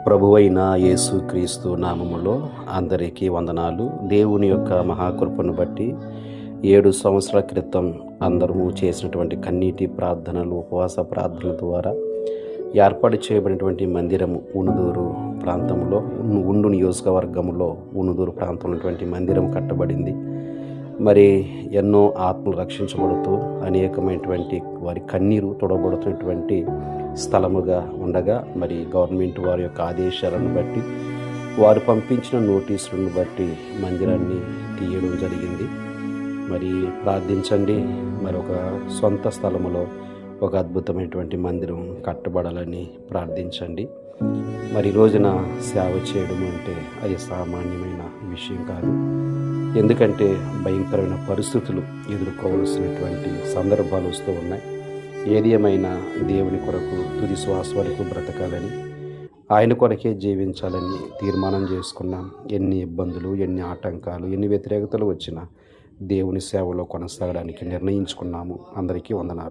ప్రభువైన యేసుక్రీస్తు నామములో అందరికీ వందనాలు. దేవుని యొక్క మహాకృపను బట్టి 7 సంవత్సరాల క్రితం అందరము చేసినటువంటి కన్నీటి ప్రార్థనలు, ఉపవాస ప్రార్థనల ద్వారా ఏర్పాటు చేయబడినటువంటి మందిరము ఉనుదూరు ప్రాంతంలో, ఉండు నియోజకవర్గంలో ఉనుదూరు ప్రాంతంలో మందిరం కట్టబడింది. మరి ఎన్నో ఆత్మలు రక్షించబడుతూ అనేకమైనటువంటి వారి కన్నీరు తొడబడుతున్నటువంటి స్థలముగా ఉండగా, మరి గవర్నమెంట్ వారి యొక్క ఆదేశాలను బట్టి, వారు పంపించిన నోటీసులను బట్టి మందిరాన్ని తీయడం జరిగింది. మరి ప్రార్థించండి, మరొక సొంత స్థలములో ఒక అద్భుతమైనటువంటి మందిరం కట్టబడాలని ప్రార్థించండి. మరి రోజున సేవ చేయడం అంటే అది సామాన్యమైన విషయం కాదు. ఎందుకంటే భయంకరమైన పరిస్థితులు ఎదుర్కోవలసినటువంటి సందర్భాలు వస్తూ ఉన్నాయి. ఏది ఏమైనా దేవుని కొరకు తుది శ్వాస వరకు బ్రతకాలని, ఆయన కొరకే జీవించాలని తీర్మానం చేసుకున్నాం. ఎన్ని ఇబ్బందులు, ఎన్ని ఆటంకాలు, ఎన్ని వ్యతిరేకతలు వచ్చినా దేవుని సేవలో కొనసాగడానికి నిర్ణయించుకున్నాము. అందరికీ వందనాలు.